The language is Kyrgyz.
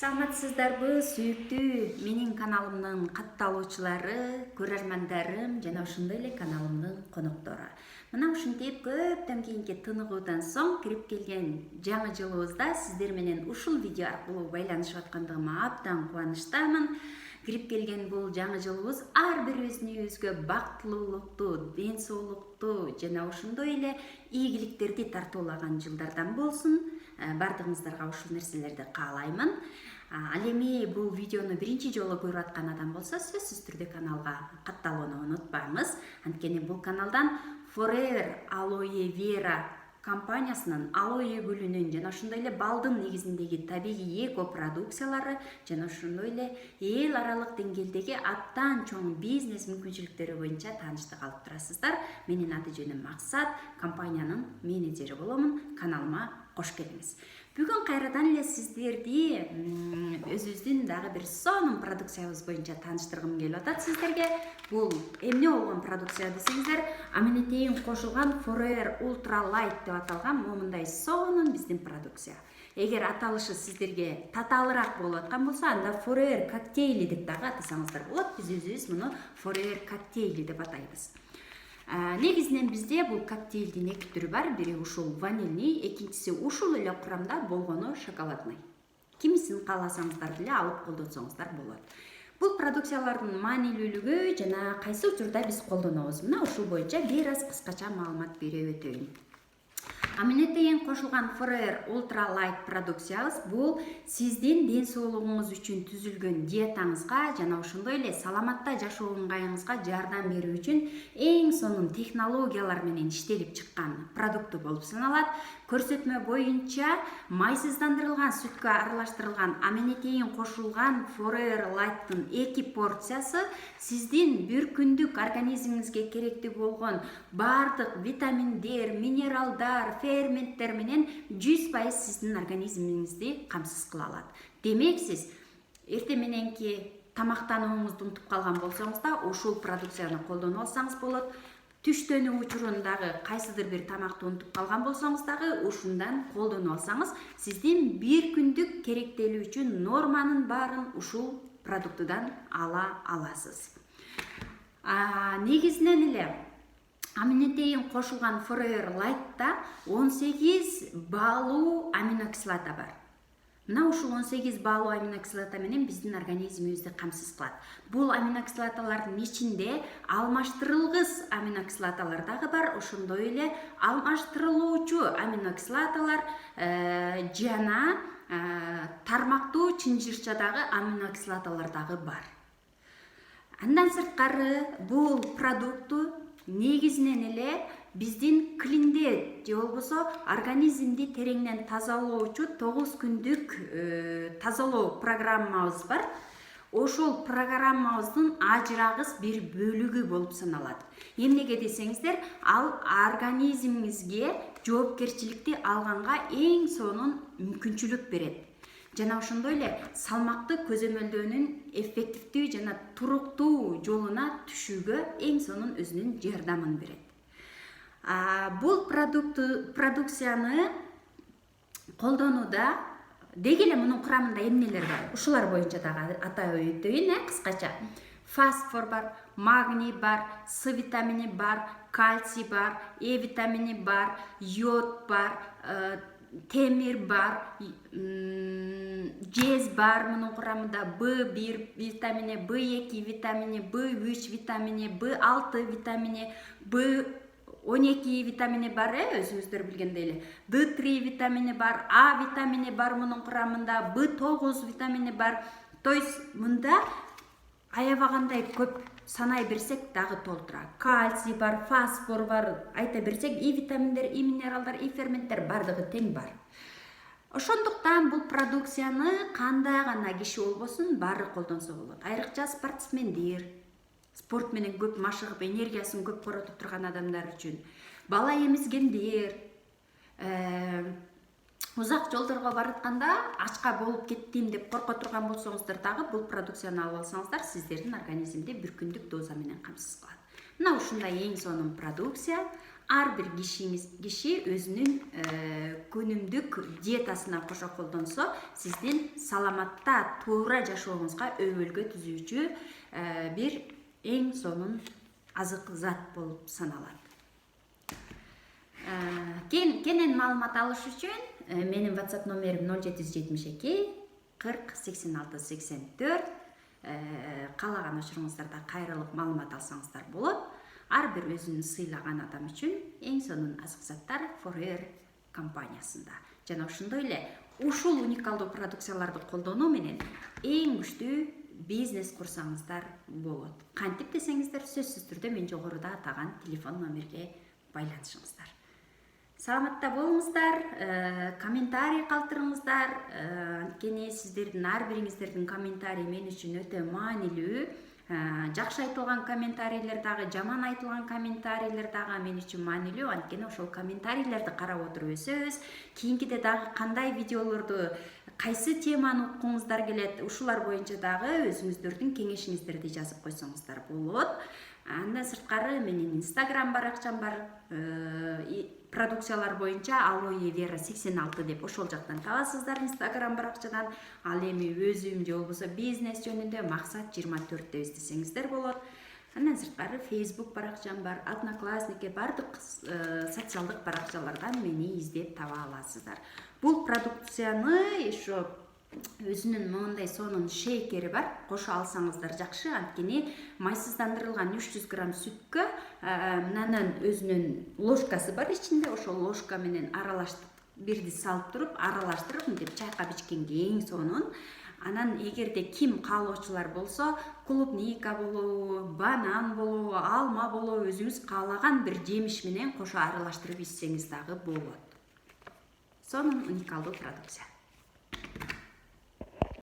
Саламатсыздарбы, сүйүктүү менин каналымдын катталуучулары, көрөрмандарым жана ошондой эле каналымдын коноктору. Мына ушинтип көптөн кийинки тыныгуудан соң кирип келген жаңы жылыбызда сиздер менен ушул видео аркылуу байланышып аткандыгыма абдан кубанычтамын. Кирип келген бул жаңы жылыбыз ар бирибиздин үйүбүзгө бактылуулукту, ден соолукту жана ошондой эле ийгиликтерди тартуулаган жылдардан болсун. Бардыгыңыздарга ушул нерселерди каалаймын. Ал эми бул видеону биринчи жолу көрүп аткан адам болсо, сөзсүз түрдө каналга катталууну унутпаңыз. Анткени бул каналдан Forever Aloe Vera компаниясынын алоэ гүлүнүн жана ошондой эле балдын негизиндеги табигый эко продукциялары жана ошондой эле эл аралык деңгээлдеги абдан чоң бизнес мүмкүнчүлүктөрү боюнча тааныштык алып турасыздар. Менин аты жөнүм Максат, компаниянын менеджери боломун. Каналыма кош келиңиз. Бүгүн кайрадан эле сиздерди өзүбүздүн дагы бир сонун продукциябыз боюнча тааныштыргым келип атат сиздерге. Бул эмне болгон продукция десеңиздер, аминотеин кошулган Forever Ultra Light деп аталган момундай сонун биздин продукция. Эгер аталышы сиздерге татаалыраак болуп аткан болсо, анда Forever коктейли деп дагы атасаңыздар болот. Биз өзүбүз муну Forever коктейли деп атайбыз. Негизинен бизде бул коктейлдин эки түрү бар. Бири ушул ванильный, экинчиси ушул эле курамда болгону шоколадный. Кимисин кааласаңыздар деле алып колдонсоңуздар болот. Бул продукциялардын маанилүүлүгү жана кайсы учурда биз колдонобуз, мына ушул боюнча бир аз кыскача маалымат берип өтөйүн. Аминотеин кошулган Forever Ultra Light продукциябыз бул сиздин ден соолугуңуз үчүн түзүлгөн диетаңызга жана ошондой эле саламатта жашоо ыңгайыңызга жардам берүү үчүн эң сонун технологиялар менен иштелип чыккан продукту болуп саналат. Көрсөтмө боюнча майсыздандырылган сүткө аралаштырылган аминотеин кошулган Forever Light'тын 2 порциясы сиздин бир күндүк организмиңизге керектүү болгон бардык витаминдер, минералдар, ферменттер менен 100% сиздин организмиңизди камсыз кыла алат. Демек, сиз эртең мененки тамактанууңузду унутуп калган болсоңуз да ушул продукцияны колдонуп алсаңыз болот. Түштөнүү учурундагы кайсыдыр бир тамакты унутуп калган болсоңуз дагы ушундан колдонуп алсаңыз, сиздин бир күндүк керектелүү үчүн норманын баарын ушул продуктудан ала аласыз. Негизинен эле аминотеин кошулган Forever Light'та 18 баалуу аминокислота бар. Мына ушул 18 баалуу аминокислота менен биздин организмибизди камсыз кылат. Бул аминокислоталардын ичинде алмаштырылгыс аминокислоталар дагы бар, ошондой эле алмаштырылуучу аминокислоталар жана тармактуу чынжырчадагы аминокислоталар дагы бар. Андан сырткары бул продукту негизинен эле биздин клиндет же болбосо организмди тереңден тазалоочу 9 күндүк тазалоо программабыз бар. Ошол программабыздын ажырагыс бир бөлүгү болуп саналат. Эмнеге десеңиздер, ал организмиңизге жоопкерчиликти алганга эң сонун мүмкүнчүлүк берет. Жана ошондой эле салмакты көзөмөлдөөнүн эффективдүү жана туруктуу жолуна түшүүгө эң сонун өзүнүн жардамын берет. Бул продукцияны колдонууда деги эле мунун курамында эмнелер бар? Ушулар боюнча дагы атап өтөйүн, кыскача. Фосфор бар, магний бар, С витамини бар, кальций бар, Е витамини бар, йод бар, темир бар, жез бар мунун курамында, В1 витамини, В2 витамини, В3 витамини, В6 витамини, В12 витамини бар, өзүңүздөр билгендей эле. D3 витамини бар, А витамини бар мунун курамында, В9 витамини бар. То есть мында аябагандай көп санай берсек дагы толтура. Кальций бар, фосфор бар, айта берсек И витаминдер, И минералдар, И ферменттер бардыгы тең бар. Ошондуктан бул продукцияны кандай гана киши болбосун баары колдонсо болот. Айрыкча спортсмендер, спорт менен көп машыгып, энергиясын көп коротуп турган адамдар үчүн, бала эмизгендер, узак жолдорго баратканда ачка болуп кеттим деп корко турган болсоңуздар дагы бул продукцияны алып алсаңыздар, сиздердин организмди бир күндүк доза менен камсыз кылат. Мына ушундай эң сонун продукция ар бир киши өзүнүн күнүмдүк диетасына кошо колдонсо, сиздин саламатта туура жашооңузга өбөлгө түзүүчү бир эң сонун азык зат болуп саналат. Кенен маалымат алыш үчүн менин WhatsApp номерим 0772 40 86 84. Каалаган учуруңуздарда кайрылып маалымат алсаңыздар болот. Ар бир өзүн сыйлаган адам үчүн эң сонун азык заттар Forever компаниясында. Жана ошондой эле ушул уникалдуу продукцияларды колдонуу менен эң күчтүү бизнес курсаңыздар болот. Кантип десеңиздер, сөзсүз түрдө мен жогоруда атаган телефон номерге байланышыңыздар. Саламатта болуңуздар, комментарий калтырыңыздар. Анткени сиздердин ар бириңиздердин комментарий мен үчүн өтө маанилүү. Жакшы айтылган комментарийлер дагы, жаман айтылган комментарийлер дагы мен үчүн маанилүү. Анткени ошол комментарийлерди карап отуруп өсөбүз. Кийинкиде дагы кандай видеолорду, кайсы теманы уккуңуздар келет, ушулар боюнча дагы өзүңүздөрдүн кеңешиңиздерди жазып койсоңуздар болот. Андан сырткары менин Instagram баракчам бар. Продукциялар боюнча Aloe Vera 86 деп ошол жактан табасыздар Instagram баракчадан. Ал эми өзүм же болбосо бизнес жөнүндө Максат 24 деп издесеңиздер болот. Андан сырткары Facebook баракчам бар, Одноклассники, бардык социалдык баракчалардан мени издеп таба аласыздар. Бул продукцияны ошо өзүнүн моундай сонун шейкери бар. Кошо алсаңыздар жакшы. Анткени майсыздандырылган 300 грамм сүткө мынанын өзүнүн ложкасы бар ичинде. Ошол ложка менен аралаштырып, бирди салып туруп, аралаштырып, мынтип чайкап ичкенге эң сонун. Анан эгерде ким каалоочулар болсо, клубника болобу, банан болобу, алма болобу, өзүңүз каалаган бир жемиш менен кошо аралаштырып ичсеңиз дагы болот. Сонун уникалдуу продукция.